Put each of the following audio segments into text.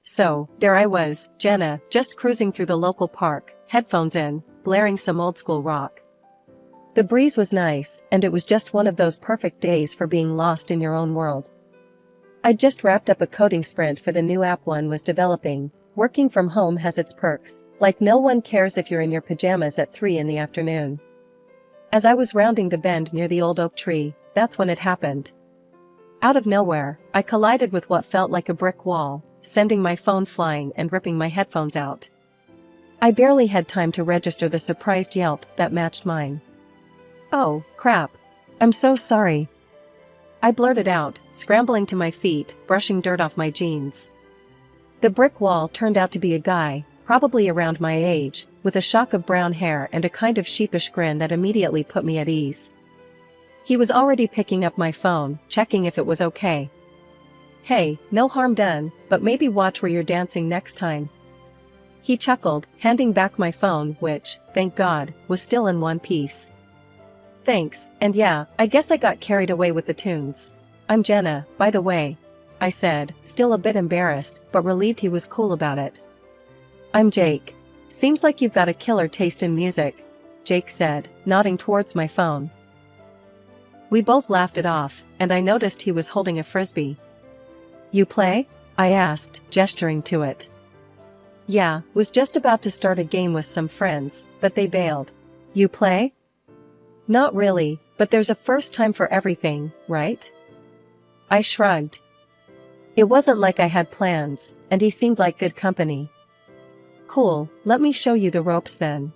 So, there I was, Jenna, just cruising through the local park, headphones in, blaring some old school rock. The breeze was nice, and it was just one of those perfect days for being lost in your own world. I'd just wrapped up a coding sprint for the new app one was developing. Working from home has its perks, like no one cares if you're in your pajamas at 3 in the afternoon. As I was rounding the bend near the old oak tree, that's when it happened. Out of nowhere, I collided with what felt like a brick wall, sending my phone flying and ripping my headphones out. I barely had time to register the surprised yelp that matched mine. "Oh, crap. I'm so sorry," I blurted out, scrambling to my feet, brushing dirt off my jeans. The brick wall turned out to be a guy, probably around my age, with a shock of brown hair and a kind of sheepish grin that immediately put me at ease. He was already picking up my phone, checking if it was okay. "Hey, no harm done, but maybe watch where you're dancing next time." He chuckled, handing back my phone which, thank God, was still in one piece. "Thanks, and yeah, I guess I got carried away with the tunes. I'm Jenna, by the way," I said, still a bit embarrassed, but relieved he was cool about it. "I'm Jake. Seems like you've got a killer taste in music," Jake said, nodding towards my phone. We both laughed it off, and I noticed he was holding a frisbee. "You play?" I asked, gesturing to it. "Yeah, was just about to start a game with some friends, but they bailed." "You play?" "Not really, but there's a first time for everything, right?" I shrugged. It wasn't like I had plans, and he seemed like good company. "Cool, let me show you the ropes then."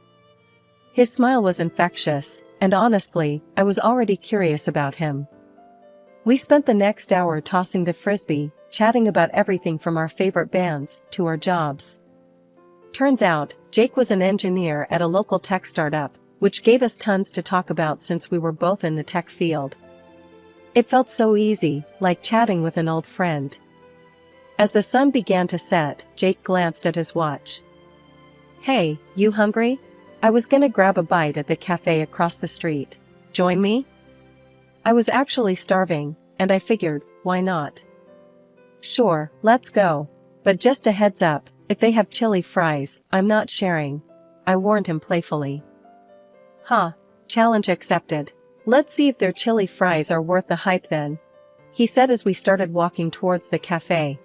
His smile was infectious, and honestly, I was already curious about him. We spent the next hour tossing the frisbee, chatting about everything from our favorite bands to our jobs. Turns out, Jake was an engineer at a local tech startup, which gave us tons to talk about since we were both in the tech field. It felt so easy, like chatting with an old friend. As the sun began to set, Jake glanced at his watch. "Hey, you hungry? I was gonna grab a bite at the cafe across the street. Join me?" I was actually starving, and I figured, why not? "Sure, let's go. But just a heads up, if they have chili fries, I'm not sharing," I warned him playfully. "Huh, challenge accepted. Let's see if their chili fries are worth the hype then," he said as we started walking towards the cafe.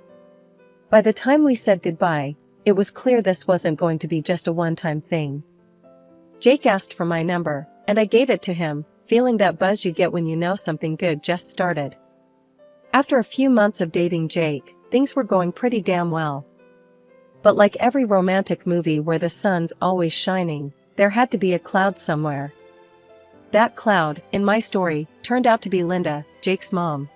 By the time we said goodbye, it was clear this wasn't going to be just a one-time thing. Jake asked for my number, and I gave it to him, feeling that buzz you get when you know something good just started. After a few months of dating Jake, things were going pretty damn well. But like every romantic movie where the sun's always shining, there had to be a cloud somewhere. That cloud, in my story, turned out to be Linda, Jake's mom.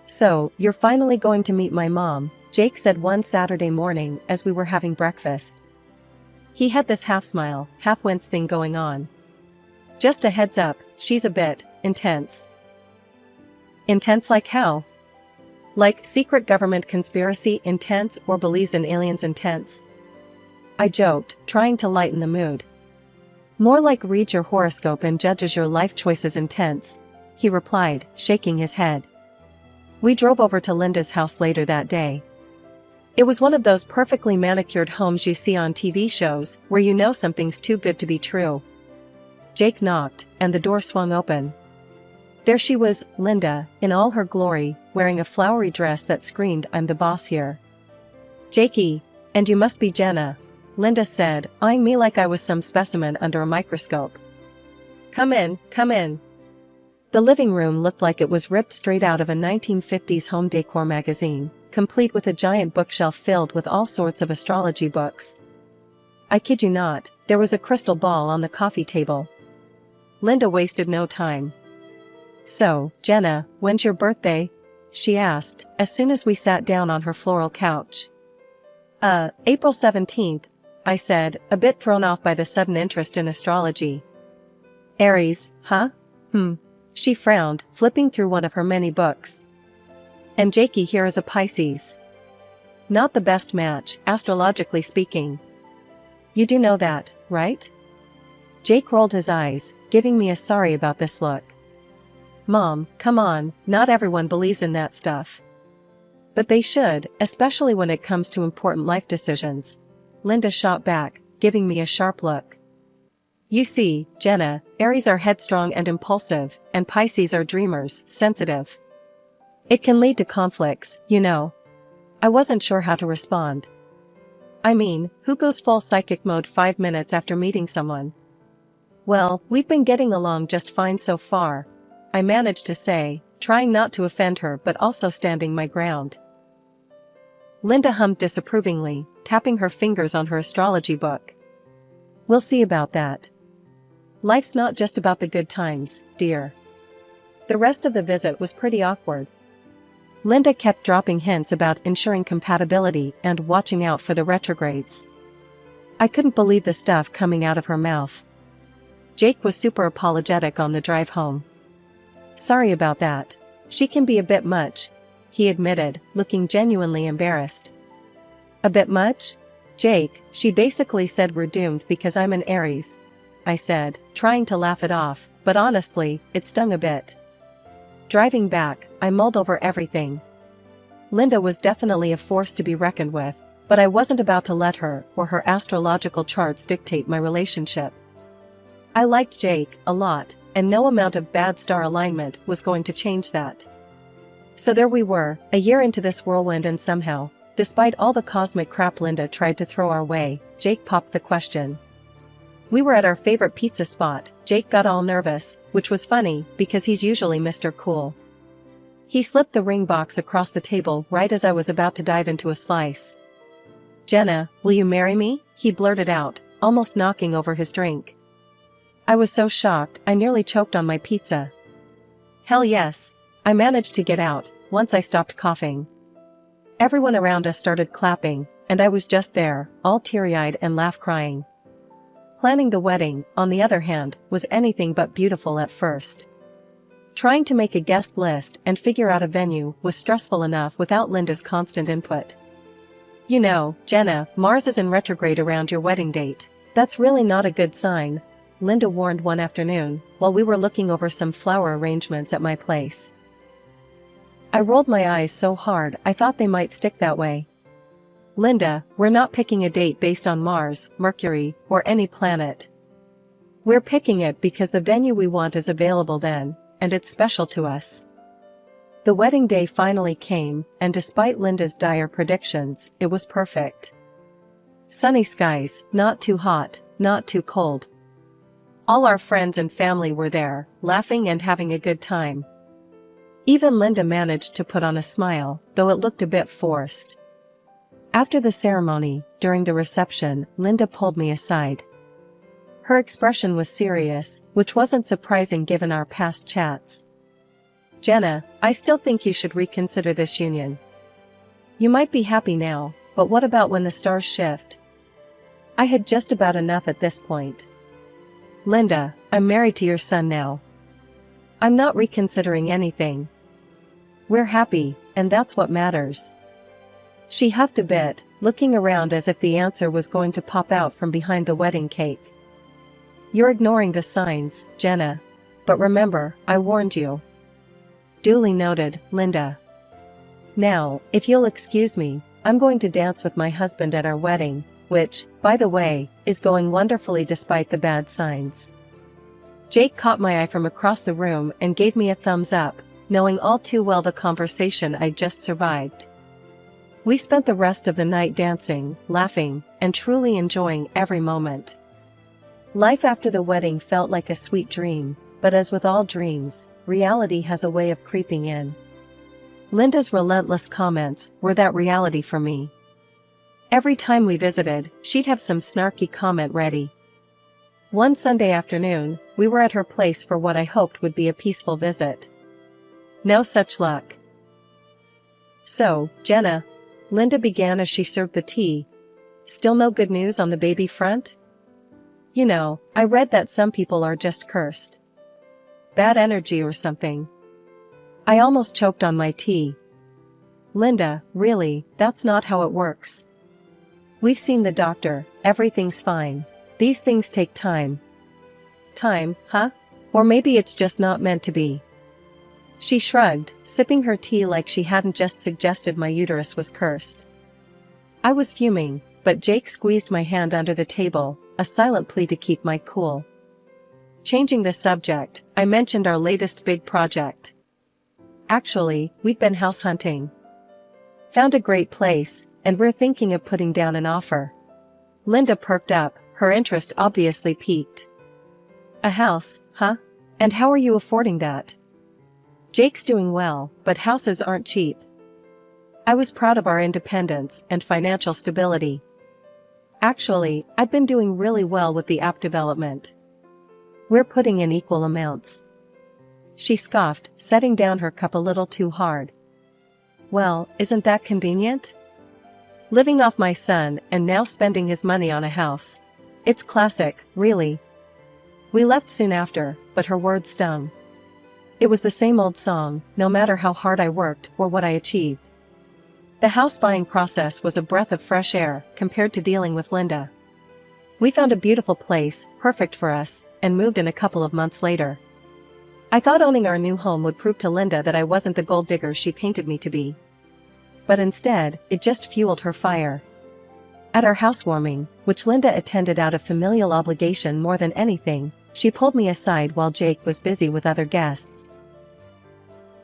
"So, you're finally going to meet my mom," Jake said one Saturday morning as we were having breakfast. He had this half-smile, half-wince thing going on. "Just a heads up, she's a bit intense." "Intense like how?" "Like secret government conspiracy intense or believes in aliens intense?" I joked, trying to lighten the mood. "More like reads your horoscope and judges your life choices intense," he replied, shaking his head. We drove over to Linda's house later that day. It was one of those perfectly manicured homes you see on TV shows, where you know something's too good to be true. Jake knocked, and the door swung open. There she was, Linda, in all her glory, wearing a flowery dress that screamed, "I'm the boss here." "Jakey, and you must be Jenna," Linda said, eyeing me like I was some specimen under a microscope. Come in, come in." The living room looked like it was ripped straight out of a 1950s home decor magazine, complete with a giant bookshelf filled with all sorts of astrology books. I kid you not, there was a crystal ball on the coffee table. Linda wasted no time. "So, Jenna, when's your birthday?" she asked, as soon as we sat down on her floral couch. April 17th, I said, a bit thrown off by the sudden interest in astrology. "Aries, huh? She frowned, flipping through one of her many books. "And Jakey here is a Pisces. Not the best match, astrologically speaking. You do know that, right?" Jake rolled his eyes, giving me a sorry about this look. "Mom, come on, not everyone believes in that stuff." But they should, especially when it comes to important life decisions. Linda shot back, giving me a sharp look. You see, Jenna, Aries are headstrong and impulsive, and Pisces are dreamers, sensitive. It can lead to conflicts, you know. I wasn't sure how to respond. I mean, who goes full psychic mode 5 minutes after meeting someone? Well, we've been getting along just fine so far, I managed to say, trying not to offend her but also standing my ground. Linda hummed disapprovingly, tapping her fingers on her astrology book. We'll see about that. Life's not just about the good times, dear. The rest of the visit was pretty awkward. Linda kept dropping hints about ensuring compatibility and watching out for the retrogrades. I couldn't believe the stuff coming out of her mouth. Jake was super apologetic on the drive home. Sorry about that. She can be a bit much, he admitted, looking genuinely embarrassed. A bit much? Jake, she basically said we're doomed because I'm an Aries, I said, trying to laugh it off, but honestly, it stung a bit. Driving back, I mulled over everything. Linda was definitely a force to be reckoned with, but I wasn't about to let her or her astrological charts dictate my relationship. I liked Jake a lot, and no amount of bad star alignment was going to change that. So there we were, a year into this whirlwind, and somehow, despite all the cosmic crap Linda tried to throw our way, Jake popped the question. We were at our favorite pizza spot. Jake got all nervous, which was funny because he's usually Mr. Cool. He slipped the ring box across the table right as I was about to dive into a slice. Jenna, will you marry me? He blurted out, almost knocking over his drink. I was so shocked I nearly choked on my pizza. Hell yes, I managed to get out, once I stopped coughing. Everyone around us started clapping, and I was just there, all teary-eyed and laugh-crying. Planning the wedding, on the other hand, was anything but beautiful at first. Trying to make a guest list and figure out a venue was stressful enough without Linda's constant input. You know, Jenna, Mars is in retrograde around your wedding date. That's really not a good sign, Linda warned one afternoon, while we were looking over some flower arrangements at my place. I rolled my eyes so hard I thought they might stick that way. Linda, we're not picking a date based on Mars, Mercury, or any planet. We're picking it because the venue we want is available then, and it's special to us. The wedding day finally came, and despite Linda's dire predictions, it was perfect. Sunny skies, not too hot, not too cold. All our friends and family were there, laughing and having a good time. Even Linda managed to put on a smile, though it looked a bit forced. After the ceremony, during the reception, Linda pulled me aside. Her expression was serious, which wasn't surprising given our past chats. Jenna, I still think you should reconsider this union. You might be happy now, but what about when the stars shift? I had just about enough at this point. Linda, I'm married to your son now. I'm not reconsidering anything. We're happy, and that's what matters. She huffed a bit, looking around as if the answer was going to pop out from behind the wedding cake. You're ignoring the signs, Jenna. But remember, I warned you. Duly noted, Linda. Now, if you'll excuse me, I'm going to dance with my husband at our wedding, which, by the way, is going wonderfully despite the bad signs. Jake caught my eye from across the room and gave me a thumbs up, knowing all too well the conversation I'd just survived. We spent the rest of the night dancing, laughing, and truly enjoying every moment. Life after the wedding felt like a sweet dream, but as with all dreams, reality has a way of creeping in. Linda's relentless comments were that reality for me. Every time we visited, she'd have some snarky comment ready. One Sunday afternoon, we were at her place for what I hoped would be a peaceful visit. No such luck. So, Jenna, Linda began as she served the tea. Still no good news on the baby front? You know, I read that some people are just cursed. Bad energy or something. I almost choked on my tea. Linda, really, that's not how it works. We've seen the doctor, everything's fine. These things take time. Time, huh? Or maybe it's just not meant to be. She shrugged, sipping her tea like she hadn't just suggested my uterus was cursed. I was fuming, but Jake squeezed my hand under the table, a silent plea to keep my cool. Changing the subject, I mentioned our latest big project. Actually, we'd been house hunting. Found a great place, and we're thinking of putting down an offer. Linda perked up, her interest obviously piqued. A house, huh? And how are you affording that? Jake's doing well, but houses aren't cheap. I was proud of our independence and financial stability. Actually, I've been doing really well with the app development. We're putting in equal amounts. She scoffed, setting down her cup a little too hard. Well, isn't that convenient? Living off my son and now spending his money on a house. It's classic, really. We left soon after, but her words stung. It was the same old song, no matter how hard I worked or what I achieved. The house buying process was a breath of fresh air compared to dealing with Linda. We found a beautiful place, perfect for us, and moved in a couple of months later. I thought owning our new home would prove to Linda that I wasn't the gold digger she painted me to be. But instead, it just fueled her fire. At our housewarming, which Linda attended out of familial obligation more than anything, she pulled me aside while Jake was busy with other guests.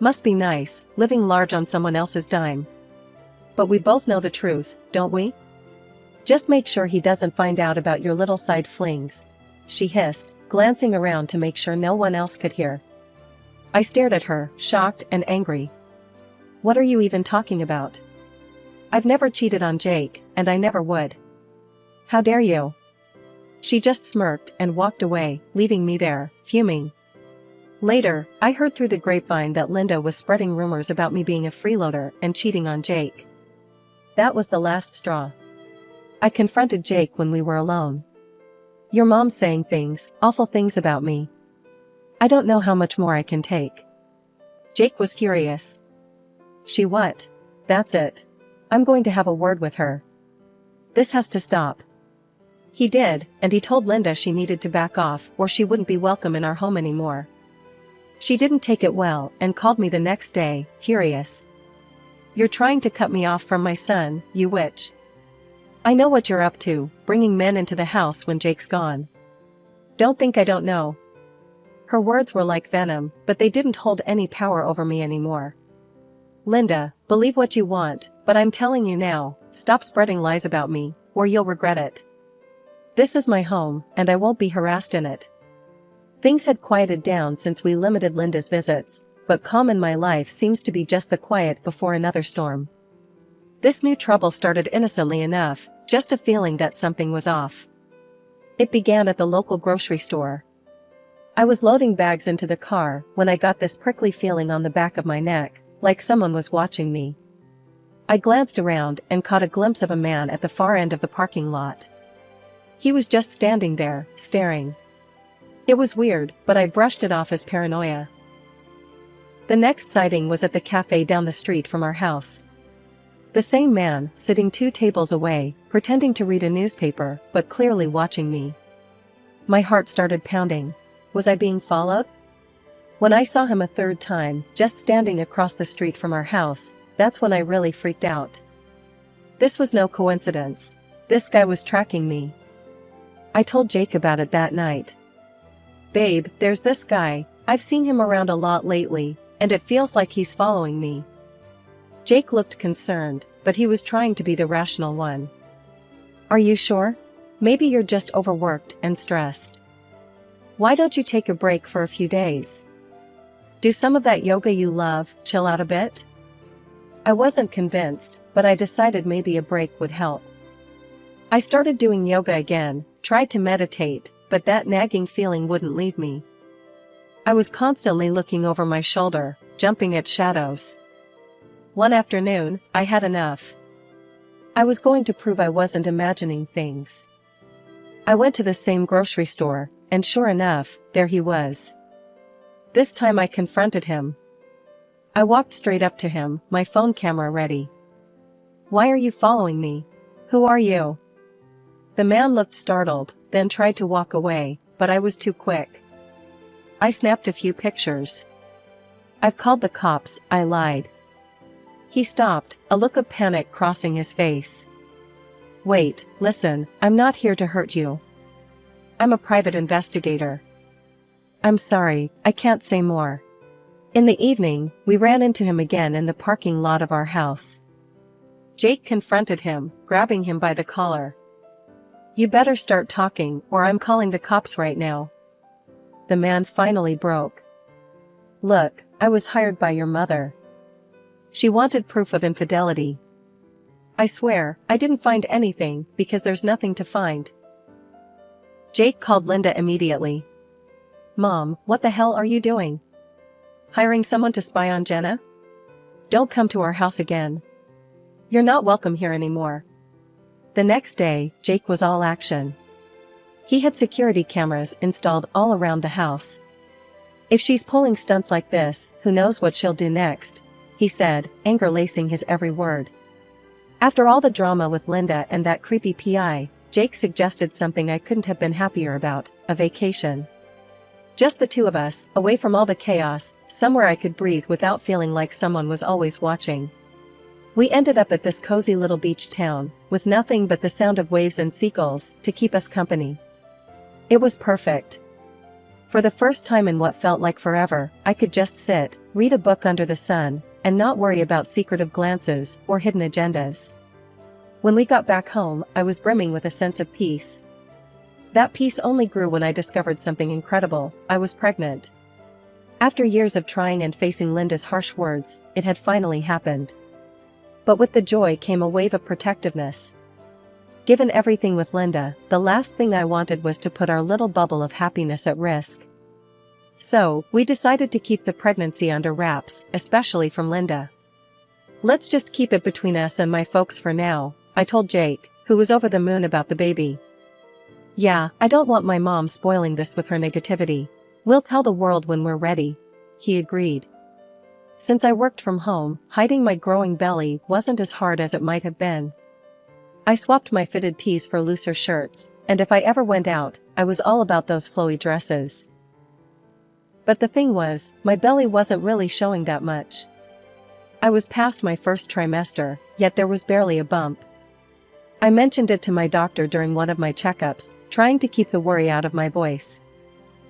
Must be nice, living large on someone else's dime. But we both know the truth, don't we? Just make sure he doesn't find out about your little side flings, she hissed, glancing around to make sure no one else could hear. I stared at her, shocked and angry. What are you even talking about? I've never cheated on Jake, and I never would. How dare you? She just smirked and walked away, leaving me there, fuming. Later, I heard through the grapevine that Linda was spreading rumors about me being a freeloader and cheating on Jake. That was the last straw. I confronted Jake when we were alone. Your mom's saying things, awful things about me. I don't know how much more I can take. Jake was furious. She what? That's it. I'm going to have a word with her. This has to stop. He did, and he told Linda she needed to back off or she wouldn't be welcome in our home anymore. She didn't take it well and called me the next day, furious. You're trying to cut me off from my son, you witch. I know what you're up to, bringing men into the house when Jake's gone. Don't think I don't know. Her words were like venom, but they didn't hold any power over me anymore. Linda, believe what you want, but I'm telling you now, stop spreading lies about me, or you'll regret it. This is my home, and I won't be harassed in it. Things had quieted down since we limited Linda's visits, but calm in my life seems to be just the quiet before another storm. This new trouble started innocently enough, just a feeling that something was off. It began at the local grocery store. I was loading bags into the car when I got this prickly feeling on the back of my neck, like someone was watching me. I glanced around and caught a glimpse of a man at the far end of the parking lot. He was just standing there, staring. It was weird, but I brushed it off as paranoia. The next sighting was at the cafe down the street from our house. The same man, sitting 2 tables away, pretending to read a newspaper, but clearly watching me. My heart started pounding. Was I being followed? When I saw him a third time, just standing across the street from our house, that's when I really freaked out. This was no coincidence. This guy was tracking me. I told Jake about it that night. Babe, there's this guy, I've seen him around a lot lately, and it feels like he's following me. Jake looked concerned, but he was trying to be the rational one. Are you sure? Maybe you're just overworked and stressed. Why don't you take a break for a few days? Do some of that yoga you love, chill out a bit? I wasn't convinced, but I decided maybe a break would help. I started doing yoga again, tried to meditate, but that nagging feeling wouldn't leave me. I was constantly looking over my shoulder, jumping at shadows. One afternoon, I had enough. I was going to prove I wasn't imagining things. I went to the same grocery store, and sure enough, there he was. This time I confronted him. I walked straight up to him, my phone camera ready. Why are you following me? Who are you? The man looked startled, then tried to walk away, but I was too quick. I snapped a few pictures. I've called the cops, I lied. He stopped, a look of panic crossing his face. Wait, listen, I'm not here to hurt you. I'm a private investigator. I'm sorry, I can't say more. In the evening, we ran into him again in the parking lot of our house. Jake confronted him, grabbing him by the collar. You better start talking, or I'm calling the cops right now. The man finally broke. Look, I was hired by your mother. She wanted proof of infidelity. I swear, I didn't find anything, because there's nothing to find. Jake called Linda immediately. Mom, what the hell are you doing? Hiring someone to spy on Jenna? Don't come to our house again. You're not welcome here anymore. The next day, Jake was all action. He had security cameras installed all around the house. If she's pulling stunts like this, who knows what she'll do next, he said, anger lacing his every word. After all the drama with Linda and that creepy PI, Jake suggested something I couldn't have been happier about, a vacation. Just the two of us, away from all the chaos, somewhere I could breathe without feeling like someone was always watching. We ended up at this cozy little beach town, with nothing but the sound of waves and seagulls to keep us company. It was perfect. For the first time in what felt like forever, I could just sit, read a book under the sun, and not worry about secretive glances or hidden agendas. When we got back home, I was brimming with a sense of peace. That peace only grew when I discovered something incredible: I was pregnant. After years of trying and facing Linda's harsh words, it had finally happened. But with the joy came a wave of protectiveness. Given everything with Linda, the last thing I wanted was to put our little bubble of happiness at risk. So, we decided to keep the pregnancy under wraps, especially from Linda. Let's just keep it between us and my folks for now, I told Jake, who was over the moon about the baby. Yeah, I don't want my mom spoiling this with her negativity. We'll tell the world when we're ready. He agreed. Since I worked from home, hiding my growing belly wasn't as hard as it might have been. I swapped my fitted tees for looser shirts, and if I ever went out, I was all about those flowy dresses. But the thing was, my belly wasn't really showing that much. I was past my first trimester, yet there was barely a bump. I mentioned it to my doctor during one of my checkups, trying to keep the worry out of my voice.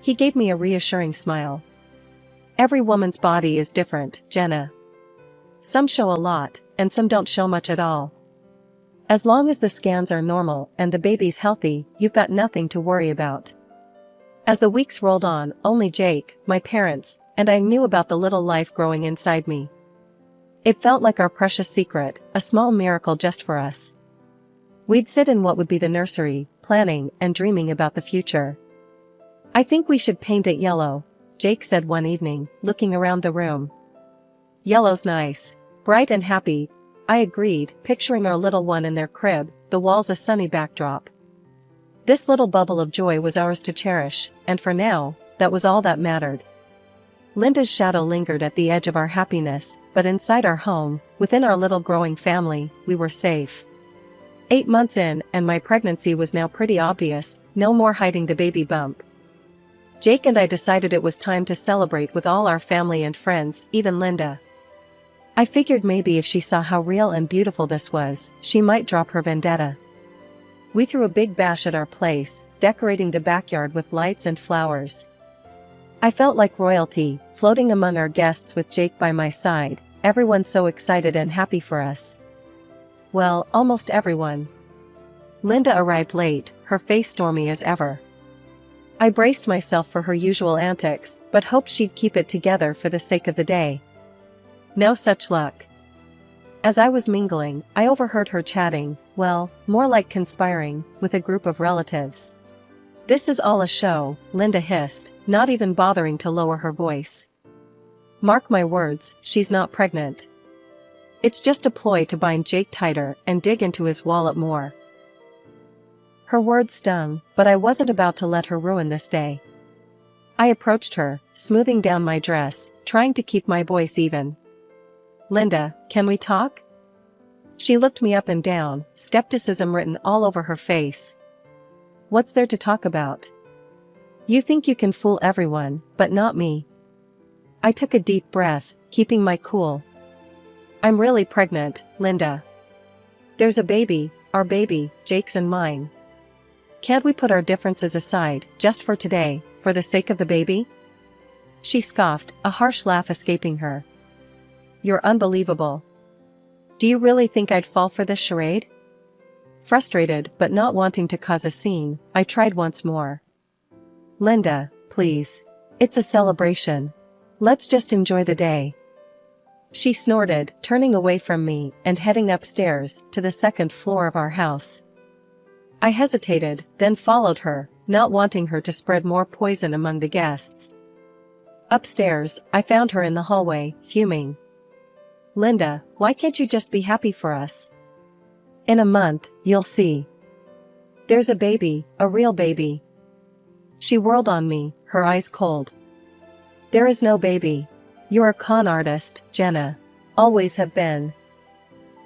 He gave me a reassuring smile. Every woman's body is different, Jenna. Some show a lot, and some don't show much at all. As long as the scans are normal and the baby's healthy, you've got nothing to worry about. As the weeks rolled on, only Jake, my parents, and I knew about the little life growing inside me. It felt like our precious secret, a small miracle just for us. We'd sit in what would be the nursery, planning and dreaming about the future. I think we should paint it yellow, Jake said one evening, looking around the room. Yellow's nice. Bright and happy, I agreed, picturing our little one in their crib, the walls a sunny backdrop. This little bubble of joy was ours to cherish, and for now, that was all that mattered. Linda's shadow lingered at the edge of our happiness, but inside our home, within our little growing family, we were safe. 8 months in, and my pregnancy was now pretty obvious, no more hiding the baby bump. Jake and I decided it was time to celebrate with all our family and friends, even Linda. I figured maybe if she saw how real and beautiful this was, she might drop her vendetta. We threw a big bash at our place, decorating the backyard with lights and flowers. I felt like royalty, floating among our guests with Jake by my side, everyone so excited and happy for us. Well, almost everyone. Linda arrived late, her face stormy as ever. I braced myself for her usual antics, but hoped she'd keep it together for the sake of the day. No such luck. As I was mingling, I overheard her chatting, well, more like conspiring, with a group of relatives. This is all a show, Linda hissed, not even bothering to lower her voice. Mark my words, she's not pregnant. It's just a ploy to bind Jake tighter and dig into his wallet more. Her words stung, but I wasn't about to let her ruin this day. I approached her, smoothing down my dress, trying to keep my voice even. Linda, can we talk? She looked me up and down, skepticism written all over her face. What's there to talk about? You think you can fool everyone, but not me. I took a deep breath, keeping my cool. I'm really pregnant, Linda. There's a baby, our baby, Jake's and mine. Can't we put our differences aside, just for today, for the sake of the baby? She scoffed, a harsh laugh escaping her. You're unbelievable. Do you really think I'd fall for this charade? Frustrated but not wanting to cause a scene, I tried once more. Linda, please. It's a celebration. Let's just enjoy the day. She snorted, turning away from me and heading upstairs to the second floor of our house. I hesitated, then followed her, not wanting her to spread more poison among the guests. Upstairs, I found her in the hallway, fuming. Linda, why can't you just be happy for us? In a month, you'll see. There's a baby, a real baby. She whirled on me, her eyes cold. There is no baby. You're a con artist, Jenna. Always have been.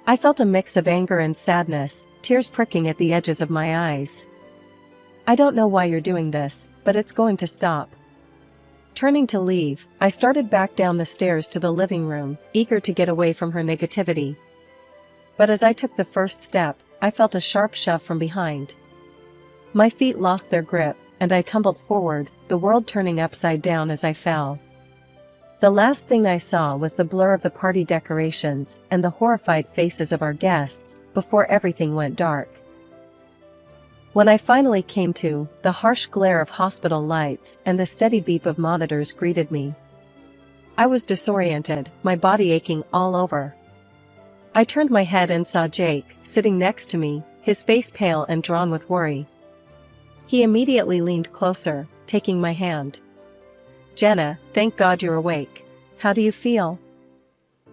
I felt a mix of anger and sadness, tears pricking at the edges of my eyes. I don't know why you're doing this, but it's going to stop. Turning to leave, I started back down the stairs to the living room, eager to get away from her negativity. But as I took the first step, I felt a sharp shove from behind. My feet lost their grip, and I tumbled forward, the world turning upside down as I fell. The last thing I saw was the blur of the party decorations and the horrified faces of our guests, before everything went dark. When I finally came to, the harsh glare of hospital lights and the steady beep of monitors greeted me. I was disoriented, my body aching all over. I turned my head and saw Jake, sitting next to me, his face pale and drawn with worry. He immediately leaned closer, taking my hand. Jenna, thank God you're awake. How do you feel?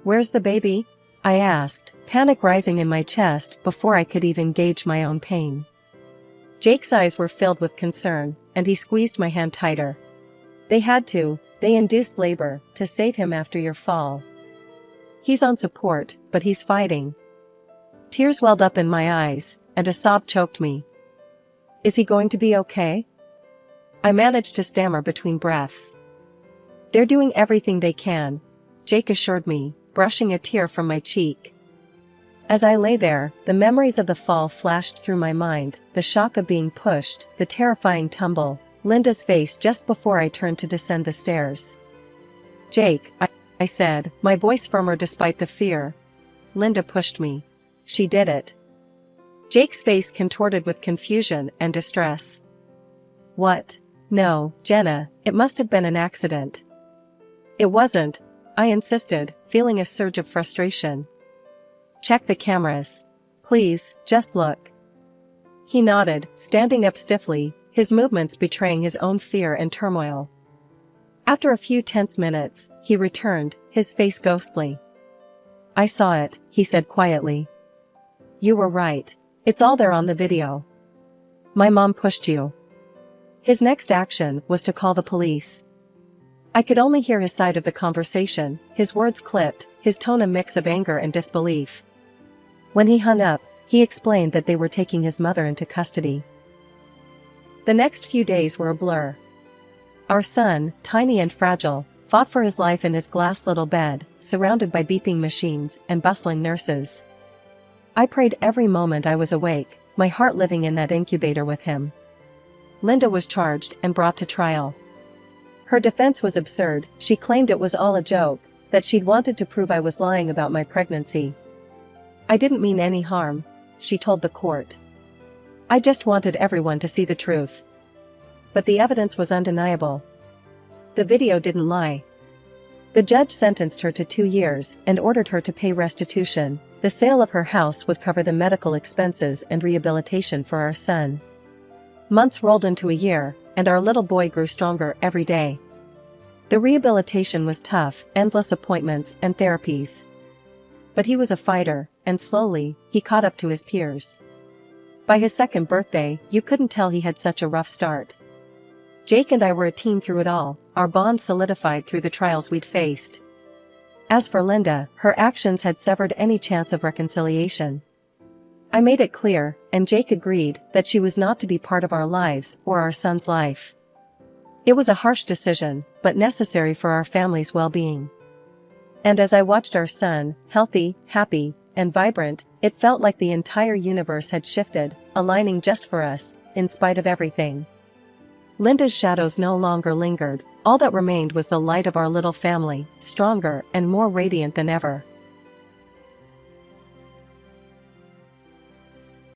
Where's the baby? I asked, panic rising in my chest before I could even gauge my own pain. Jake's eyes were filled with concern, and he squeezed my hand tighter. They had to, they induced labor, to save him after your fall. He's on support, but he's fighting. Tears welled up in my eyes, and a sob choked me. Is he going to be okay? I managed to stammer between breaths. They're doing everything they can, Jake assured me, brushing a tear from my cheek. As I lay there, the memories of the fall flashed through my mind, the shock of being pushed, the terrifying tumble, Linda's face just before I turned to descend the stairs. Jake, I said, my voice firmer despite the fear. Linda pushed me. She did it. Jake's face contorted with confusion and distress. What? No, Jenna, it must have been an accident. It wasn't, I insisted, feeling a surge of frustration. Check the cameras. Please, just look. He nodded, standing up stiffly, his movements betraying his own fear and turmoil. After a few tense minutes, he returned, his face ghostly. I saw it, he said quietly. You were right. It's all there on the video. My mom pushed you. His next action was to call the police. I could only hear his side of the conversation, his words clipped, his tone a mix of anger and disbelief. When he hung up, he explained that they were taking his mother into custody. The next few days were a blur. Our son, tiny and fragile, fought for his life in his glass little bed, surrounded by beeping machines and bustling nurses. I prayed every moment I was awake, my heart living in that incubator with him. Linda was charged and brought to trial. Her defense was absurd, she claimed it was all a joke, that she'd wanted to prove I was lying about my pregnancy. I didn't mean any harm, she told the court. I just wanted everyone to see the truth. But the evidence was undeniable. The video didn't lie. The judge sentenced her to 2 years and ordered her to pay restitution. The sale of her house would cover the medical expenses and rehabilitation for our son. Months rolled into a year, and our little boy grew stronger every day. The rehabilitation was tough, endless appointments and therapies. But he was a fighter, and slowly, he caught up to his peers. By his 2nd birthday, you couldn't tell he had such a rough start. Jake and I were a team through it all, our bond solidified through the trials we'd faced. As for Linda, her actions had severed any chance of reconciliation. I made it clear, and Jake agreed, that she was not to be part of our lives or our son's life. It was a harsh decision, but necessary for our family's well-being. And as I watched our son, healthy, happy, and vibrant, it felt like the entire universe had shifted, aligning just for us, in spite of everything. Linda's shadows no longer lingered, all that remained was the light of our little family, stronger and more radiant than ever.